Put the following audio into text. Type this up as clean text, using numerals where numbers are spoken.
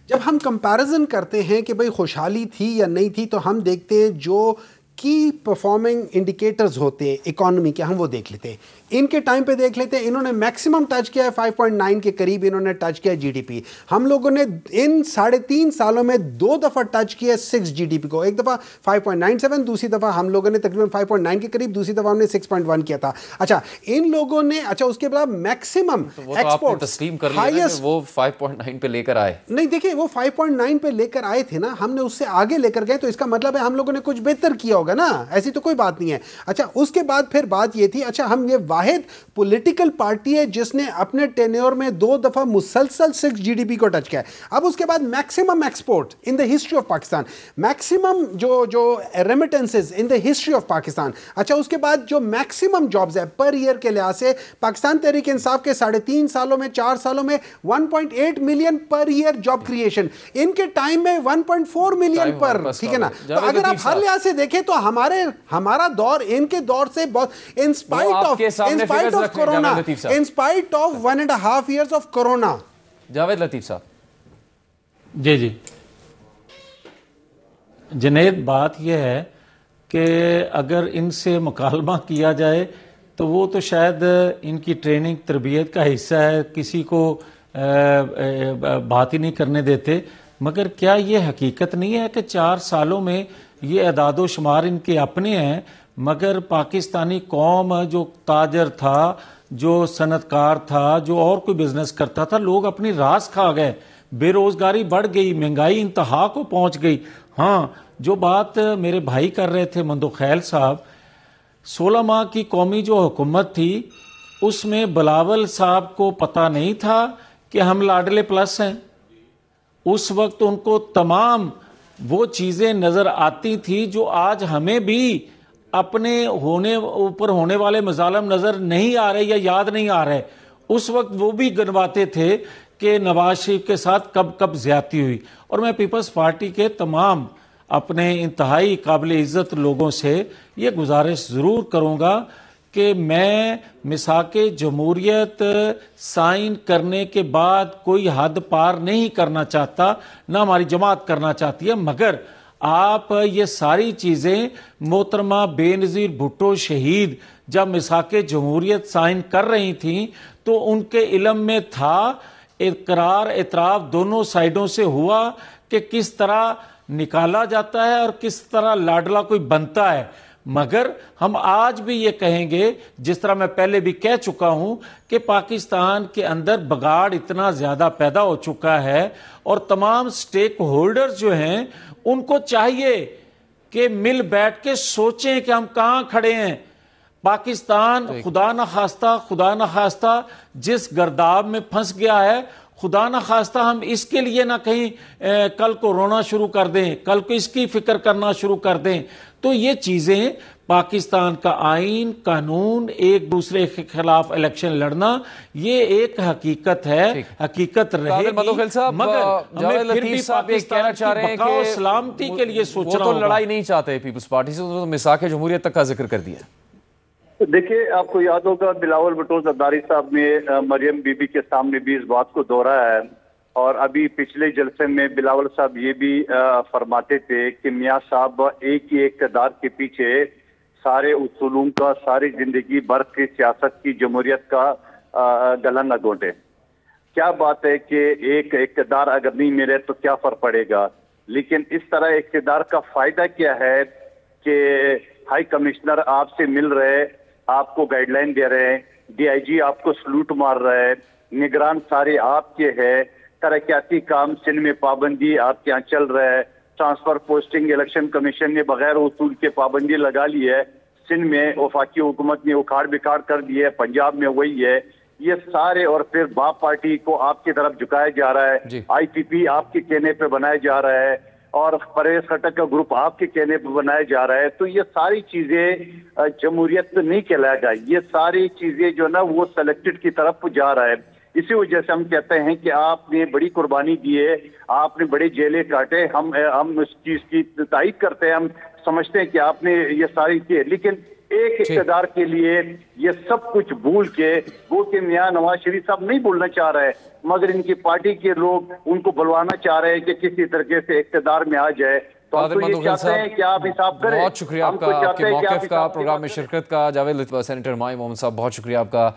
جب ہم کمپیریزن کرتے ہیں کہ بھئی خوشحالی تھی یا نہیں تھی تو ہم دیکھتے ہیں جو کی پرفارمنگ انڈیکیٹرز ہوتے ہیں اکانومی کے، ہم وہ دیکھ لیتے ہیں. ان کے ٹائم پہ دیکھ لیتے ہیں، انہوں نے میکسیمم ٹچ کیا ہے 5.9 کے قریب انہوں نے ٹچ کیا جی ڈی پی. ہم لوگوں نے ان 3.5 سالوں میں 2 دفعہ ٹچ کیا 6 جی ڈی پی کو، ایک دفعہ 5.97، دوسری دفعہ ہم لوگوں نے تقریباً 5.9 کے قریب، دوسری دفعہ ہم نے 6.1 کیا تھا. اچھا ان لوگوں نے اس کے بعد میکسیمم ایکسپورٹ تسلیم کر لیا کہ وہ 5.9 پہ لے کر آئے. نہیں دیکھیں وہ 5.9 پہ لے کر آئے تھے نا، ہم نے اس سے آگے لے کر گئے، تو اس کا مطلب ہے ہم لوگوں نے کچھ بہتر کیا ہوگا نا، ایسی تو کوئی بات نہیں ہے. اچھا اس کے بعد پھر بات یہ تھی، اچھا ہم یہ واحد پولیٹیکل پارٹی ہے جس نے اپنے ٹینیور میں 2 دفعہ مسلسل 6 جی ڈی پی کو ٹچ کیا ہے. اب اس کے بعد maximum export in the history of Pakistan, maximum جو remittances in the history of Pakistan. اچھا اس کے بعد جو میکسیمم جابز ہے پر ایئر کے لحاظ سے، پاکستان تحریک انصاف کے 3.5 سالوں میں 4 سالوں میں 1.8 million per year job creation, ان کے ٹائم میں 1.4 ملین پر، ٹھیک ہے نا. تو اگر آپ ہر لحاظ سے دیکھیں تو ہمارا دور ان کے دور سے بہت in spite of corona, in spite of 1.5 years of corona. Javed Latif صاحب. جی جنید، بات یہ ہے کہ اگر ان سے مکالمہ کیا جائے تو وہ تو شاید ان کی ٹریننگ تربیت کا حصہ ہے، کسی کو بات ہی نہیں کرنے دیتے. مگر کیا یہ حقیقت نہیں ہے کہ 4 سالوں میں یہ اعداد و شمار ان کے اپنے ہیں، مگر پاکستانی قوم جو تاجر تھا، جو صنعت کار تھا، جو اور کوئی بزنس کرتا تھا، لوگ اپنی راس کھا گئے، بے روزگاری بڑھ گئی، مہنگائی انتہا کو پہنچ گئی. ہاں جو بات میرے بھائی کر رہے تھے مندوخیل صاحب، 16 ماہ کی قومی جو حکومت تھی اس میں بلاول صاحب کو پتہ نہیں تھا کہ ہم لاڈلے پلس ہیں. اس وقت ان کو تمام وہ چیزیں نظر آتی تھی جو آج ہمیں بھی اپنے اوپر ہونے والے مظالم نظر نہیں آ رہے یا یاد نہیں آ رہے. اس وقت وہ بھی گنواتے تھے کہ نواز شریف کے ساتھ کب زیادتی ہوئی. اور میں پیپلز پارٹی کے تمام اپنے انتہائی قابل عزت لوگوں سے یہ گزارش ضرور کروں گا کہ میں میثاق جمہوریت سائن کرنے کے بعد کوئی حد پار نہیں کرنا چاہتا، نہ ہماری جماعت کرنا چاہتی ہے، مگر آپ یہ ساری چیزیں محترمہ بے نظیر بھٹو شہید جب میثاق جمہوریت سائن کر رہی تھیں تو ان کے علم میں تھا، اقرار اعتراف دونوں سائیڈوں سے ہوا کہ کس طرح نکالا جاتا ہے اور کس طرح لاڈلا کوئی بنتا ہے. مگر ہم آج بھی یہ کہیں گے، جس طرح میں پہلے بھی کہہ چکا ہوں، کہ پاکستان کے اندر بگاڑ اتنا زیادہ پیدا ہو چکا ہے اور تمام سٹیک ہولڈرز جو ہیں ان کو چاہیے کہ مل بیٹھ کے سوچیں کہ ہم کہاں کھڑے ہیں. پاکستان خدا نخواستہ جس گرداب میں پھنس گیا ہے، خدا نخواستہ ہم اس کے لیے نہ کہیں کل کو رونا شروع کر دیں، کل کو اس کی فکر کرنا شروع کر دیں. تو یہ چیزیں پاکستان کا آئین، قانون، ایک دوسرے کے خلاف الیکشن لڑنا، یہ ایک حقیقت ہے، حقیقت رہے گی، مگر ہمیں پھر بھی پاکستان کی بقا و سلامتی کے لیے سوچنا ہوگا. وہ تو لڑائی نہیں چاہتے پیپلز پارٹی سے، تو میثاق جمہوریت تک کا ذکر کر دیا. دیکھیے آپ کو یاد ہوگا بلاول بھٹو زرداری صاحب نے مریم بی بی کے سامنے بھی اس بات کو دہرایا ہے، اور ابھی پچھلے جلسے میں بلاول صاحب یہ بھی فرماتے تھے کہ میاں صاحب ایک ہی اقتدار کے پیچھے سارے اصولوں کا، ساری زندگی بھر کی سیاست کی جمہوریت کا گلا نہ گھونٹے. کیا بات ہے کہ ایک اقتدار اگر نہیں ملے تو کیا فرق پڑے گا، لیکن اس طرح اقتدار کا فائدہ کیا ہے کہ ہائی کمشنر آپ سے مل رہے، آپ کو گائیڈ لائن دے رہے ہیں، ڈی آئی جی آپ کو سلوٹ مار رہا ہے، نگران سارے آپ کے ہے، ترقیاتی کام سندھ میں پابندی آپ کے یہاں چل رہا ہے، ٹرانسفر پوسٹنگ الیکشن کمیشن نے بغیر اصول کے پابندی لگا لی ہے، سندھ میں وفاقی حکومت نے اکھاڑ بکھاڑ کر دی ہے، پنجاب میں وہی ہے. یہ سارے، اور پھر باپ پارٹی کو آپ کی طرف جھکایا جا رہا ہے، آئی پی پی آپ کے کہنے پہ بنایا جا رہا ہے، اور پرویز خٹک کا گروپ آپ کے کہنے پہ بنایا جا رہا ہے. تو یہ ساری چیزیں جمہوریت نہیں کہلائے گا، یہ ساری چیزیں جو نا وہ سلیکٹڈ کی طرف جا رہا ہے. اسی وجہ سے ہم کہتے ہیں کہ آپ نے بڑی قربانی دی ہے، آپ نے بڑے جیلے کاٹے، ہم اس چیز کی تائید کرتے ہیں، ہم سمجھتے ہیں کہ آپ نے یہ ساری کی، لیکن ایک اقتدار کے لیے یہ سب کچھ بھول کے وہ کہ میاں نواز شریف صاحب نہیں بولنا چاہ رہے مگر ان کی پارٹی کے لوگ ان کو بلوانا چاہ رہے ہیں کہ کسی طریقے سے اقتدار میں آ جائے. تو ہم تو یہ چاہتے ہیں کہ آپ حساب کریں. بہت شکریہ آپ کا، آپ کے موقف کا، پروگرام میں شرکت کا. جاوید لطیفہ، سینیٹر مائی محمد صاحب، بہت شکریہ آپ کا.